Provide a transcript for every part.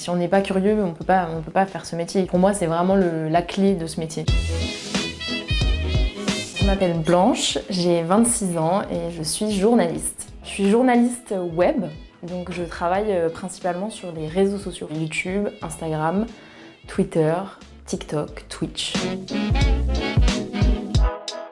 Si on n'est pas curieux, on peut pas faire ce métier. Pour moi, c'est vraiment la clé de ce métier. Je m'appelle Blanche, j'ai 26 ans et je suis journaliste. Je suis journaliste web, donc je travaille principalement sur les réseaux sociaux. YouTube, Instagram, Twitter, TikTok, Twitch.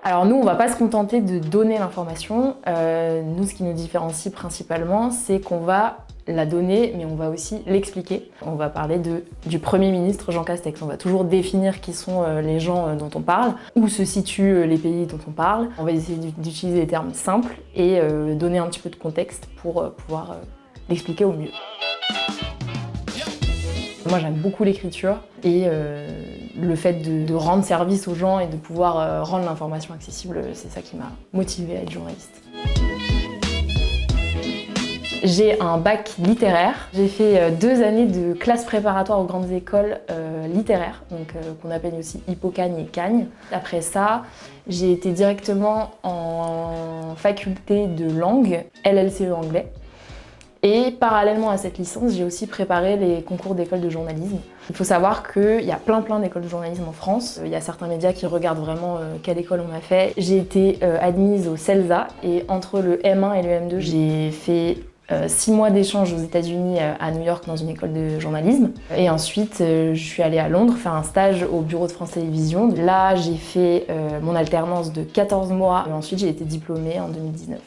Alors nous, on va pas se contenter de donner l'information. Nous, ce qui nous différencie principalement, c'est qu'on va la donner, mais on va aussi l'expliquer. On va parler du Premier ministre Jean Castex. On va toujours définir qui sont les gens dont on parle, où se situent les pays dont on parle. On va essayer d'utiliser des termes simples et donner un petit peu de contexte pour pouvoir l'expliquer au mieux. Moi, j'aime beaucoup l'écriture et le fait de rendre service aux gens et de pouvoir rendre l'information accessible, c'est ça qui m'a motivée à être journaliste. J'ai un bac littéraire. J'ai fait 2 années de classe préparatoire aux grandes écoles littéraires, donc qu'on appelle aussi Hippocagne et Cagne. Après ça, j'ai été directement en faculté de langue, LLCE anglais. Et parallèlement à cette licence, j'ai aussi préparé les concours d'école de journalisme. Il faut savoir qu'il y a plein d'écoles de journalisme en France. Il y a certains médias qui regardent vraiment quelle école on a fait. J'ai été admise au CELSA et entre le M1 et le M2, j'ai fait 6 mois d'échange aux États-Unis à New York dans une école de journalisme. Et ensuite, je suis allée à Londres faire un stage au bureau de France Télévisions. Là, j'ai fait mon alternance de 14 mois et ensuite j'ai été diplômée en 2019.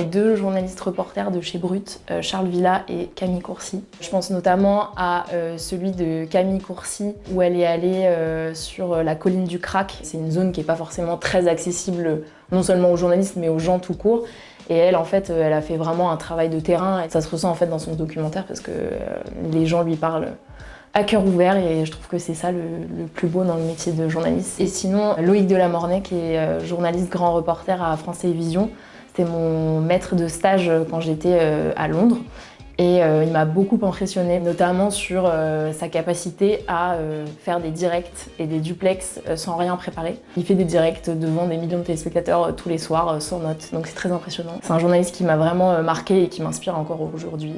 2 journalistes reporters de chez Brut, Charles Villa et Camille Courcy. Je pense notamment à celui de Camille Courcy où elle est allée sur la colline du Crac. C'est une zone qui n'est pas forcément très accessible non seulement aux journalistes mais aux gens tout court. Et elle, en fait, elle a fait vraiment un travail de terrain et ça se ressent en fait dans son documentaire parce que les gens lui parlent à cœur ouvert et je trouve que c'est ça le plus beau dans le métier de journaliste. Et sinon, Loïc Delamornay qui est journaliste grand reporter à France Télévisions. C'était mon maître de stage quand j'étais à Londres et il m'a beaucoup impressionnée, notamment sur sa capacité à faire des directs et des duplex sans rien préparer. Il fait des directs devant des millions de téléspectateurs tous les soirs sans notes, donc c'est très impressionnant. C'est un journaliste qui m'a vraiment marquée et qui m'inspire encore aujourd'hui.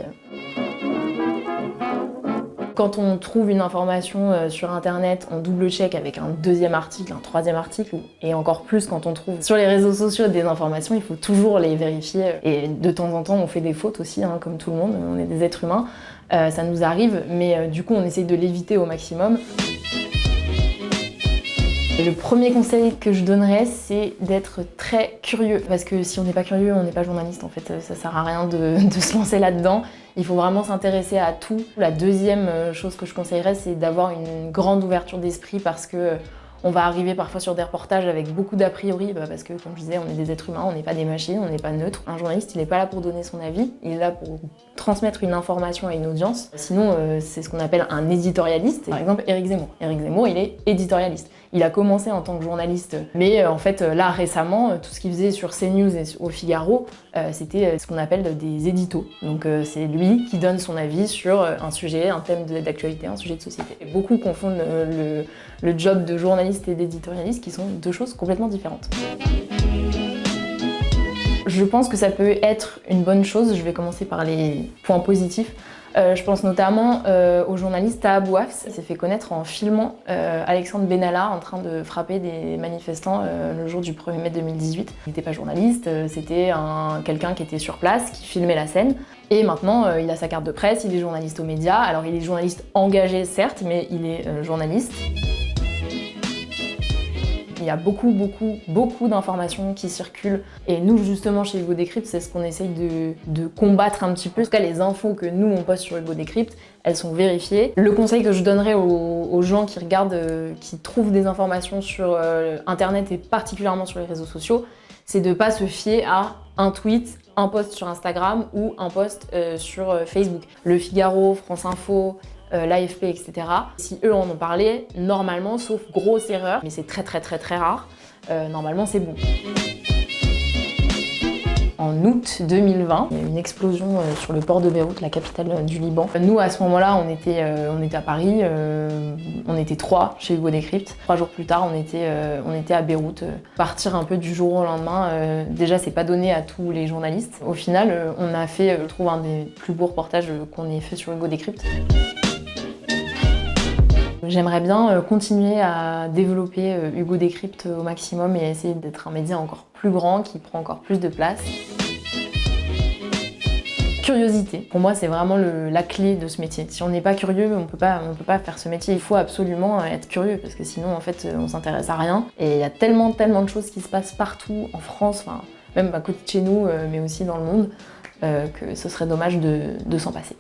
Quand on trouve une information sur internet, on double-check avec un 2e article, un 3e article, et encore plus quand on trouve sur les réseaux sociaux des informations, il faut toujours les vérifier. Et de temps en temps, on fait des fautes aussi, hein, comme tout le monde, on est des êtres humains, ça nous arrive, mais du coup, on essaye de l'éviter au maximum. Et le premier conseil que je donnerais, c'est d'être très curieux. Parce que si on n'est pas curieux, on n'est pas journaliste en fait. Ça sert à rien de se lancer là-dedans. Il faut vraiment s'intéresser à tout. La 2e chose que je conseillerais, c'est d'avoir une grande ouverture d'esprit parce que on va arriver parfois sur des reportages avec beaucoup d'a priori, parce que comme je disais, on est des êtres humains, on n'est pas des machines, on n'est pas neutre. Un journaliste, il n'est pas là pour donner son avis, il est là pour transmettre une information à une audience. Sinon, c'est ce qu'on appelle un éditorialiste. Par exemple, Éric Zemmour. Éric Zemmour, il est éditorialiste. Il a commencé en tant que journaliste, mais en fait, là, récemment, tout ce qu'il faisait sur CNews et au Figaro, c'était ce qu'on appelle des éditos. Donc c'est lui qui donne son avis sur un sujet, un thème d'actualité, un sujet de société. Et beaucoup confondent le job de journaliste et d'éditorialiste qui sont 2 choses complètement différentes. Je pense que ça peut être une bonne chose. Je vais commencer par les points positifs. Je pense notamment au journaliste Taha Bouafs. Il s'est fait connaître en filmant Alexandre Benalla en train de frapper des manifestants le jour du 1er mai 2018. Il n'était pas journaliste, c'était quelqu'un qui était sur place, qui filmait la scène. Et maintenant, il a sa carte de presse, il est journaliste aux médias. Alors il est journaliste engagé certes, mais il est journaliste. Il y a beaucoup d'informations qui circulent et nous justement chez Hugo Décrypte, c'est ce qu'on essaye de combattre un petit peu. En tout cas, les infos que nous on poste sur Hugo Décrypte, elles sont vérifiées. Le conseil que je donnerais aux gens qui regardent, qui trouvent des informations sur internet et particulièrement sur les réseaux sociaux, c'est de ne pas se fier à un tweet, un post sur Instagram ou un post sur Facebook. Le Figaro, France Info, l'AFP, etc. Si eux en ont parlé, normalement, sauf grosse erreur, mais c'est très rare, normalement c'est bon. en août 2020. Il y a eu une explosion sur le port de Beyrouth, la capitale du Liban. Nous, à ce moment-là, on était à Paris, on était 3 chez Hugo Décrypte. 3 jours plus tard, on était à Beyrouth. Partir un peu du jour au lendemain, déjà, c'est pas donné à tous les journalistes. Au final, on a fait, je trouve, un des plus beaux reportages qu'on ait fait sur Hugo Décrypte. J'aimerais bien continuer à développer Hugo Décrypte au maximum et essayer d'être un média encore plus grand, qui prend encore plus de place. Curiosité, pour moi c'est vraiment la clé de ce métier. Si on n'est pas curieux, on peut pas faire ce métier. Il faut absolument être curieux parce que sinon en fait on s'intéresse à rien. Et il y a tellement de choses qui se passent partout en France, enfin, même à côté de chez nous, mais aussi dans le monde, que ce serait dommage de s'en passer.